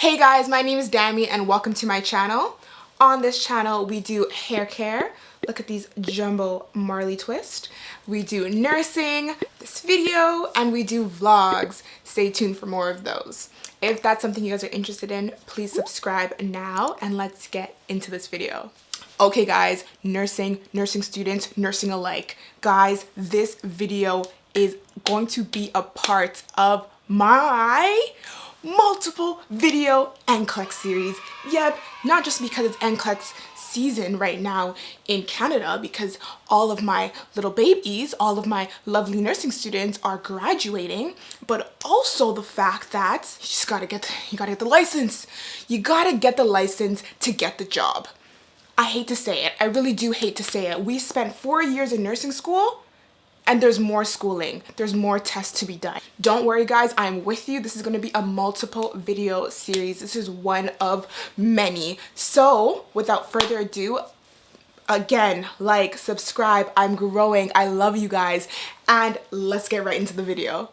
Hey guys, my name is Dami and welcome to my channel. On this channel we do hair care. Look at these jumbo Marley twist. We do nursing, this video, and we do vlogs. Stay tuned for more of those. If that's something you guys are interested in, please subscribe now and let's get into this video. Okay guys, nursing students, nursing alike. Guys, this video is going to be a part of my multiple video NCLEX series. Yep, not just because it's NCLEX season right now in Canada, because all of my little babies, all of my lovely nursing students are graduating, but also the fact that you gotta get the license. You gotta get the license to get the job. I hate to say it. I really do hate to say it. We spent 4 years in nursing school and there's more schooling. There's more tests to be done. Don't worry guys, I'm with you. This is gonna be a multiple video series. This is one of many. So without further ado, again, like, subscribe. I'm growing. I love you guys. And let's get right into the video.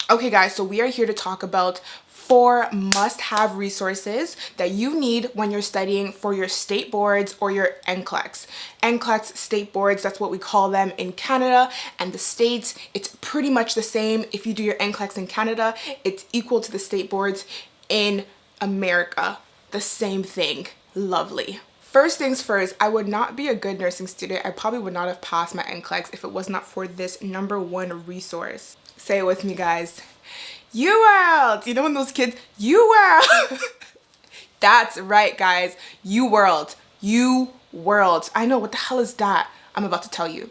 Okay guys, so we are here to talk about 4 must-have resources that you need when you're studying for your state boards or your NCLEX. NCLEX state boards, that's what we call them in Canada, and the states, it's pretty much the same. If you do your NCLEX in Canada, it's equal to the state boards in America. The same thing. Lovely. First things first, I would not be a good nursing student. I probably would not have passed my NCLEX if it was not for this #1 resource. Say it with me, guys. Uworld! You know when those kids, Uworld! That's right, guys. Uworld. Uworld. I know, what the hell is that? I'm about to tell you.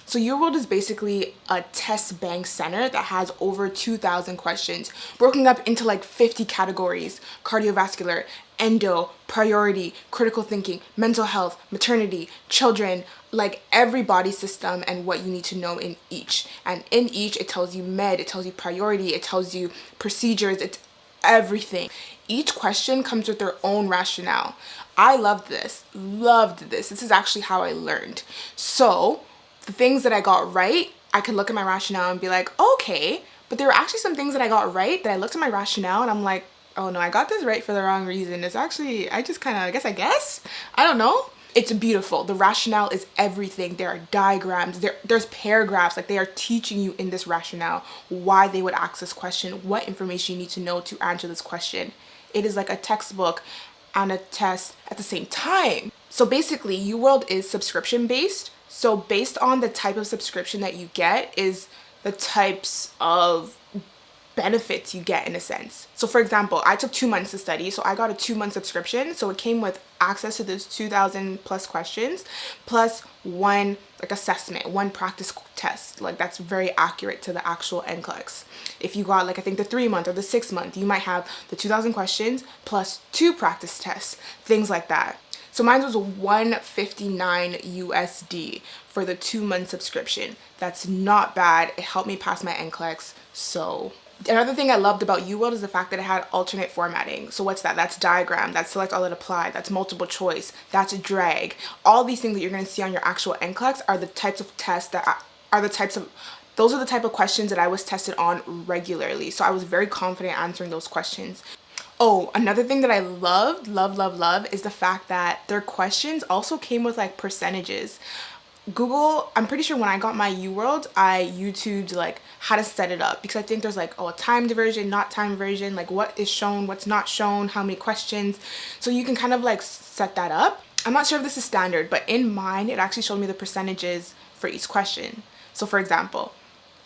So Uworld is basically a test bank center that has over 2,000 questions broken up into like 50 categories: cardiovascular, endo, priority, critical thinking, mental health, maternity, children, like every body system and what you need to know in each. And in each, it tells you med, it tells you priority, it tells you procedures, it's everything. Each question comes with their own rationale. I loved this. This is actually how I learned. So the things that I got right, I could look at my rationale and be like, okay, but there were actually some things that I got right that I looked at my rationale and I'm like, oh no, I got this right for the wrong reason. It's actually, I just kind of, I guess, I don't know. It's beautiful. The rationale is everything. There are diagrams, there's paragraphs, like they are teaching you in this rationale why they would ask this question, what information you need to know to answer this question. It is like a textbook and a test at the same time. So basically, Uworld is subscription based. So based on the type of subscription that you get is the types of benefits you get, in a sense. So for example, I took 2 months to study, so I got a 2-month subscription. So it came with access to those 2,000 plus questions, plus one like assessment, one practice test. Like that's very accurate to the actual NCLEX. If you got like, I think the 3-month or the 6-month, you might have the 2,000 questions plus 2 practice tests, things like that. So mine was $159 USD for the 2-month subscription. That's not bad. It helped me pass my NCLEX. So another thing I loved about Uworld is the fact that it had alternate formatting. So what's that? That's diagram, that's select all that apply, that's multiple choice, that's drag. All these things that you're going to see on your actual NCLEX are the types of tests that those are the type of questions that I was tested on regularly. So I was very confident answering those questions. Oh, another thing that I love is the fact that their questions also came with like percentages. Google, I'm pretty sure when I got my Uworld, I YouTubed like how to set it up, because I think there's like, oh, a timed version, not timed version, like what is shown, what's not shown, how many questions. So you can kind of like set that up. I'm not sure if this is standard, but in mine, it actually showed me the percentages for each question. So for example,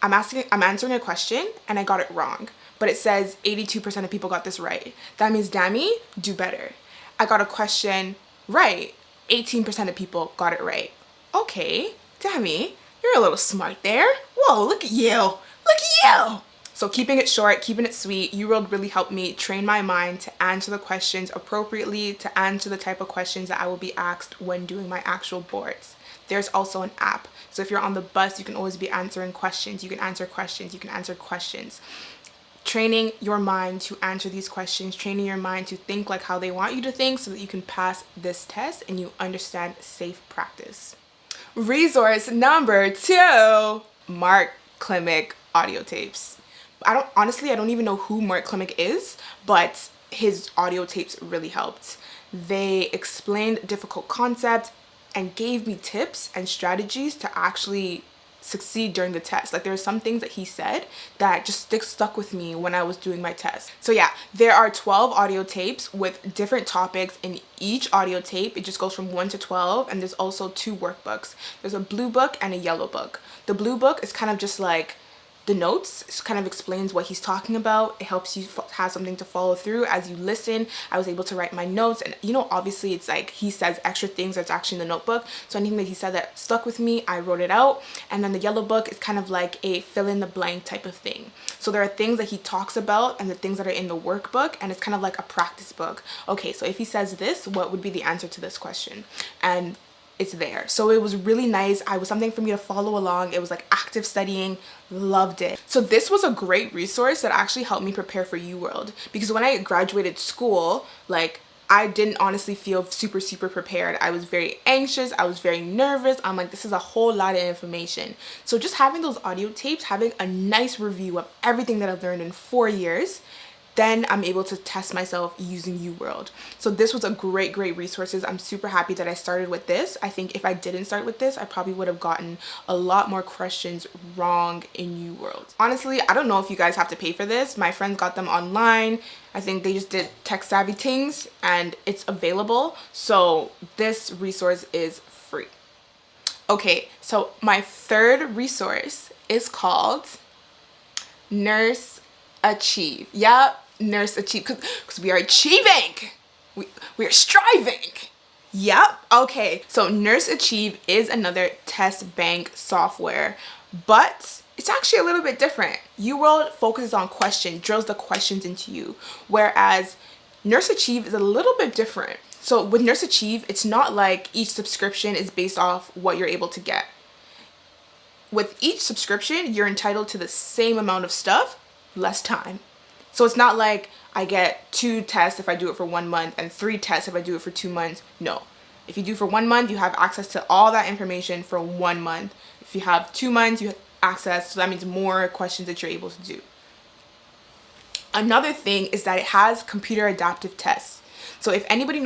I'm answering a question and I got it wrong, but it says 82% of people got this right. That means, Dami, do better. I got a question right. 18% of people got it right. Okay, Dami, you're a little smart there. Whoa, look at you. Look at you. So keeping it short, keeping it sweet, Uworld really helped me train my mind to answer the questions appropriately, to answer the type of questions that I will be asked when doing my actual boards. There's also an app. So if you're on the bus, you can always be answering questions. You can answer questions. You can answer questions. Training your mind to answer these questions, training your mind to think like how they want you to think so that you can pass this test and you understand safe practice. Resource number 2, Mark Klimek audio tapes. I don't even know who Mark Klimek is, but his audio tapes really helped. They explained difficult concepts and gave me tips and strategies to actually succeed during the test. Like, there are some things that he said that just stuck with me when I was doing my test. So yeah, there are 12 audio tapes with different topics in each audio tape. It just goes from 1 to 12, and there's also 2 workbooks. There's a blue book and a yellow book. The blue book is kind of just like the notes. It kind of explains what he's talking about. It helps you have something to follow through as you listen. I was able to write my notes, and you know, obviously it's like he says extra things that's actually in the notebook, so anything that he said that stuck with me, I wrote it out. And then the yellow book is kind of like a fill in the blank type of thing. So there are things that he talks about and the things that are in the workbook, and it's kind of like a practice book. Okay, so if he says this, what would be the answer to this question? And it's there. So it was really nice. It was something for me to follow along. It was like active studying. Loved it. So this was a great resource that actually helped me prepare for Uworld, because when I graduated school, like, I didn't honestly feel super prepared. I was very anxious. I was very nervous. I'm like, this is a whole lot of information. So just having those audio tapes, having a nice review of everything that I've learned in 4 years, then I'm able to test myself using Uworld. So this was a great resources. I'm super happy that I started with this. I think if I didn't start with this, I probably would have gotten a lot more questions wrong in Uworld. Honestly, I don't know if you guys have to pay for this. My friends got them online. I think they just did tech savvy things, and it's available. So this resource is free. Okay, so my third resource is called Nurse Acheive. Yep, Nurse Acheive, because we are achieving. We are striving. Yep. Okay, so Nurse Acheive is another test bank software, but it's actually a little bit different. Uworld focuses on questions, drills the questions into you, whereas Nurse Acheive is a little bit different. So with Nurse Acheive, it's not like each subscription is based off what you're able to get. With each subscription, you're entitled to the same amount of stuff, less time. So it's not like I get 2 tests if I do it for 1 month and 3 tests if I do it for 2 months. No. If you do for 1 month, you have access to all that information for 1 month. If you have 2 months, you have access, so that means more questions that you're able to do. Another thing is that it has computer adaptive tests. So if anybody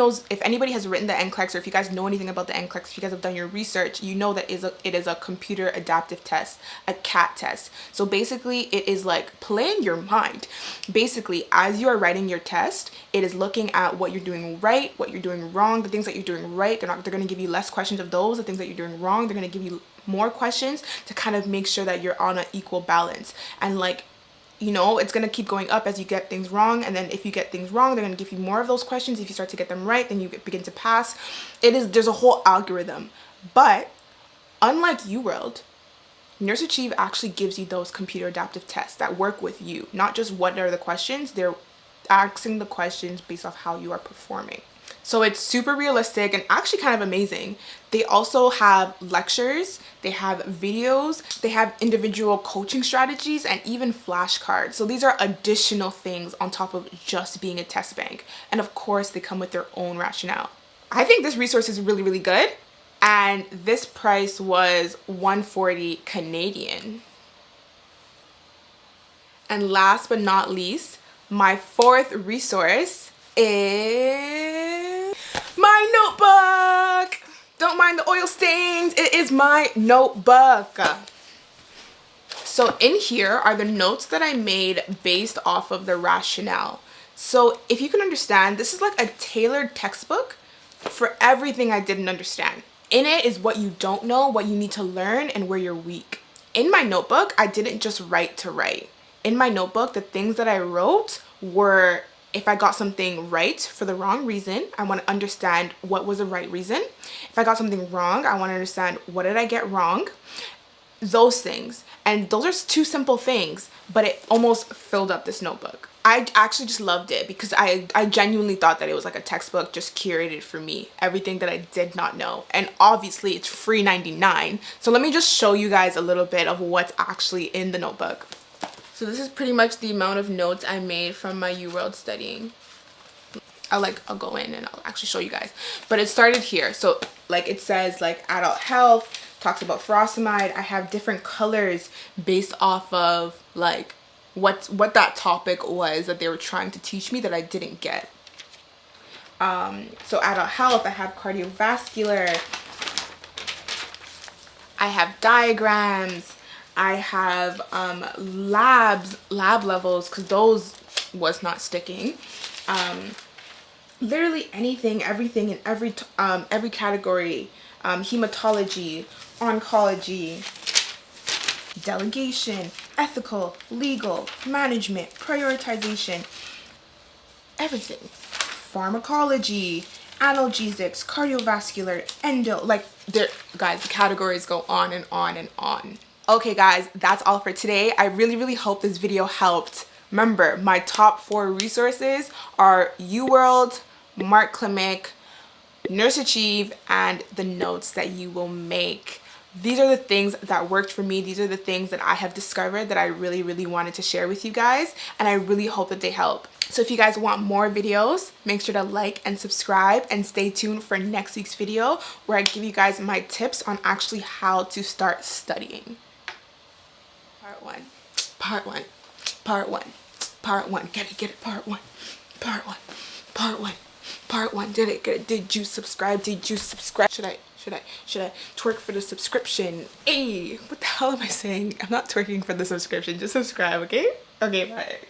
has written the NCLEX, or if you guys know anything about the NCLEX, if you guys have done your research, you know that it is a computer adaptive test, a CAT test. So basically it is like playing your mind. Basically, as you are writing your test, it is looking at what you're doing right, what you're doing wrong. The things that you're doing right, they're going to give you less questions of those. The things that you're doing wrong, they're going to give you more questions to kind of make sure that you're on an equal balance. And like, you know, it's going to keep going up as you get things wrong. And then if you get things wrong, they're going to give you more of those questions. If you start to get them right, then you begin to pass. There's a whole algorithm. But unlike Uworld, Nurse Acheive actually gives you those computer adaptive tests that work with you. Not just what are the questions, they're asking the questions based off how you are performing. So it's super realistic and actually kind of amazing. They also have lectures, they have videos, they have individual coaching strategies, and even flashcards. So these are additional things on top of just being a test bank. And of course, they come with their own rationale. I think this resource is really good. And this price was $140 Canadian. And last but not least, my fourth resource is my notebook. Don't mind the oil stains. It is my notebook. So in here are the notes that I made based off of the rationale. So if you can understand, this is like a tailored textbook for everything I didn't understand. In it is what you don't know, what you need to learn, and where you're weak. In my notebook, I didn't just write to write. In my notebook, the things that I wrote were, if I got something right for the wrong reason, I want to understand what was the right reason. If I got something wrong, I want to understand what did I get wrong. Those things. And those are 2 simple things, but it almost filled up this notebook. I actually just loved it because I genuinely thought that it was like a textbook just curated for me. Everything that I did not know. And obviously it's free 99. So let me just show you guys a little bit of what's actually in the notebook. So this is pretty much the amount of notes I made from my Uworld studying. I'll go in and I'll actually show you guys. But it started here. So like it says like adult health, talks about furosemide. I have different colors based off of like what that topic was that they were trying to teach me that I didn't get. So adult health, I have cardiovascular, I have diagrams, I have lab levels, because those was not sticking. Literally anything, everything in every category, hematology, oncology, delegation, ethical, legal, management, prioritization, everything. Pharmacology, analgesics, cardiovascular, endo, like guys, the categories go on and on and on. Okay guys, that's all for today. I really hope this video helped. Remember, my top 4 resources are Uworld, Klemek, Nurse Acheive, and the notes that you will make. These are the things that worked for me. These are the things that I have discovered that I really wanted to share with you guys, and I really hope that they help. So if you guys want more videos, make sure to like and subscribe, and stay tuned for next week's video where I give you guys my tips on actually how to start studying. Part 1, part 1, part 1, part 1. Get it, part 1, part 1, part 1. Part 1, did it, get it, did you subscribe, did you subscribe? Should I twerk for the subscription? Hey, what the hell am I saying? I'm not twerking for the subscription, just subscribe, okay? Okay, bye.